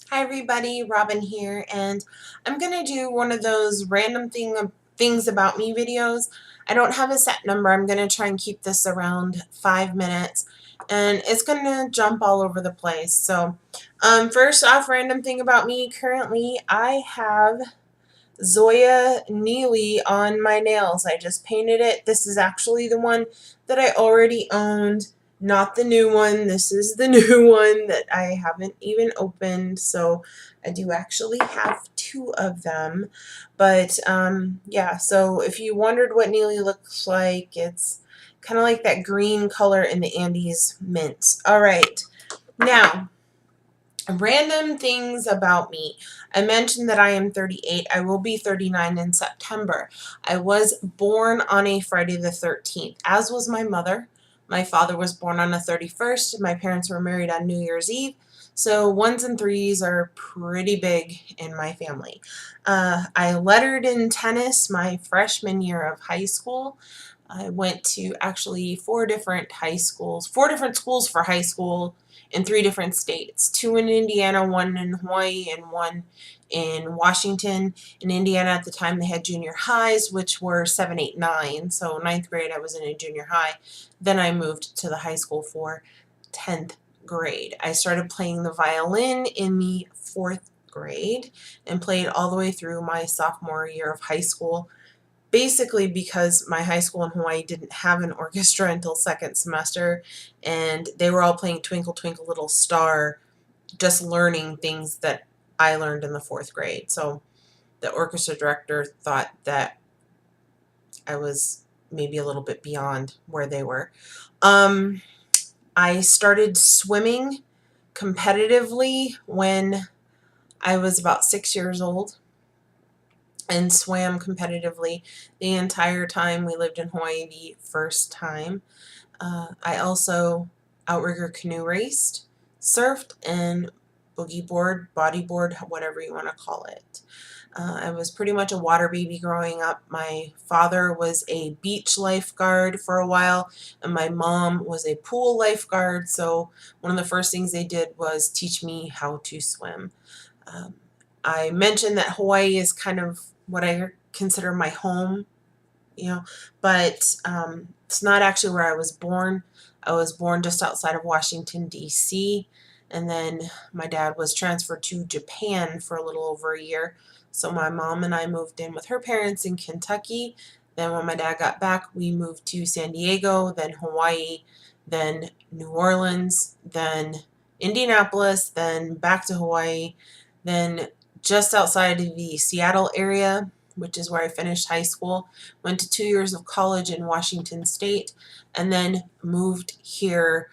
Hi everybody, Robin here, and I'm gonna do one of those random things about me videos. I don't have a set number. I'm gonna try and keep this around 5 minutes, and it's gonna jump all over the place. So, first off, random thing about me. Currently, I have Zoya Neely on my nails. I just painted it. This is actually the one that I already owned, not the new one. This is the new one that I haven't even opened. So I do actually have two of them. But yeah, so if you wondered what Neely looks like, it's kind of like that green color in the Andes mint. All right, now random things about me. I mentioned that I am 38. I will be 39 in September. I was born on a Friday the 13th, as was my mother. My father was born on the 31st. My parents were married on New Year's Eve. So ones and threes are pretty big in my family. I lettered in tennis my freshman year of high school. I went to actually four different schools for high school in three different states, two in Indiana, one in Hawaii, and one in Washington. In Indiana at the time they had junior highs, which were 7, 8, 9. So ninth grade I was in a junior high. Then I moved to the high school for 10th grade. I started playing the violin in the 4th grade and played all the way through my sophomore year of high school, basically because my high school in Hawaii didn't have an orchestra until second semester, and they were all playing Twinkle Twinkle Little Star, just learning things that I learned in the 4th grade. So the orchestra director thought that I was maybe a little bit beyond where they were. I started swimming competitively when I was about 6 years old, and swam competitively the entire time we lived in Hawaii the first time. I also outrigger canoe raced, surfed, and boogie board, bodyboard, whatever you want to call it. I was pretty much a water baby growing up. My father was a beach lifeguard for a while, and my mom was a pool lifeguard, so one of the first things they did was teach me how to swim. Um, I mentioned that Hawaii is kind of what I consider my home, but it's not actually where I was born. I was born just outside of Washington, D.C., and then my dad was transferred to Japan for a little over a year. So my mom and I moved in with her parents in Kentucky. Then when my dad got back, we moved to San Diego, then Hawaii, then New Orleans, then Indianapolis, then back to Hawaii, then just outside of the Seattle area, which is where I finished high school, went to 2 years of college in Washington State, and then moved here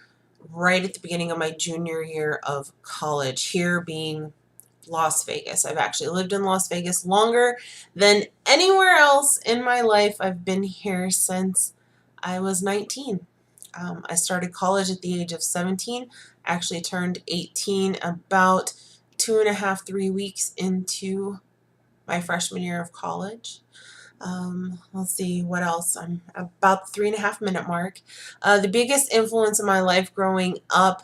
right at the beginning of my junior year of college, here being Las Vegas. I've actually lived in Las Vegas longer than anywhere else in my life. I've been here since I was 19. I started college at the age of 17. I actually turned 18 about 2.5, 3 weeks into my freshman year of college. Let's see what else. I'm about the 3.5 minute mark. The biggest influence in my life growing up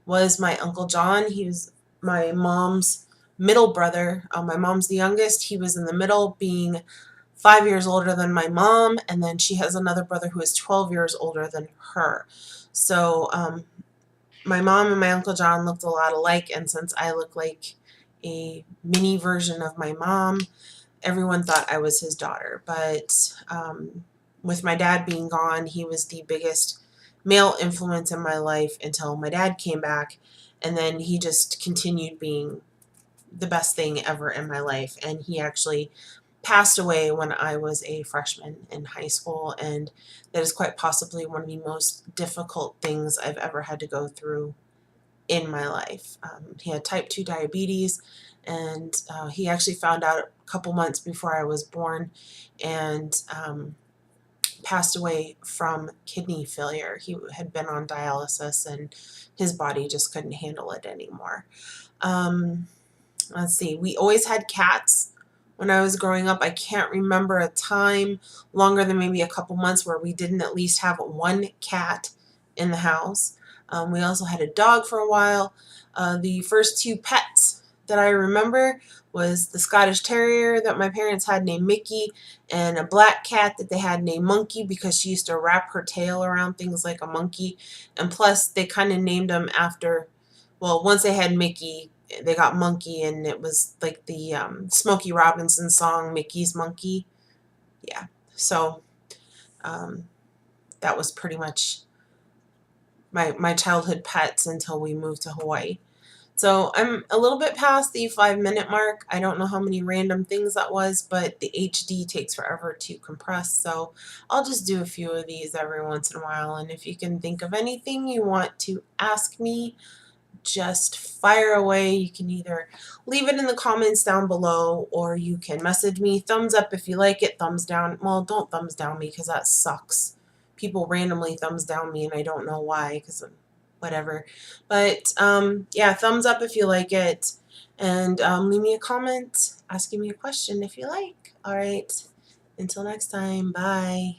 was my Uncle John. He was my mom's middle brother. My mom's the youngest. He was in the middle, being 5 years older than my mom, and then she has another brother who is 12 years older than her. So my mom and my Uncle John looked a lot alike, and since I look like a mini version of my mom, everyone thought I was his daughter. But with my dad being gone, he was the biggest male influence in my life until my dad came back, and then he just continued being the best thing ever in my life. And he actually passed away when I was a freshman in high school, and that is quite possibly one of the most difficult things I've ever had to go through in my life. He had type 2 diabetes, and he actually found out a couple months before I was born, and passed away from kidney failure. He had been on dialysis, and his body just couldn't handle it anymore. Let's see, we always had cats when I was growing up. I can't remember a time longer than maybe a couple months where we didn't at least have one cat in the house. We also had a dog for a while. The first two pets that I remember was the Scottish Terrier that my parents had named Mickey, and a black cat that they had named Monkey because she used to wrap her tail around things like a monkey. And plus, they kind of named them after, well, once they had Mickey, they got Monkey, and it was like the Smokey Robinson song, Mickey's Monkey. Yeah. So um, that was pretty much my childhood pets until we moved to Hawaii. So I'm a little bit past the 5 minute mark. I don't know how many random things that was, but the HD takes forever to compress. So I'll just do a few of these every once in a while. And if you can think of anything you want to ask me, just fire away. You can either leave it in the comments down below, or you can message me. Thumbs up if you like it, thumbs down. Well, don't thumbs down me because that sucks. People randomly thumbs down me and I don't know why, because whatever. But yeah, thumbs up if you like it, and leave me a comment asking me a question if you like. All right, until next time, bye.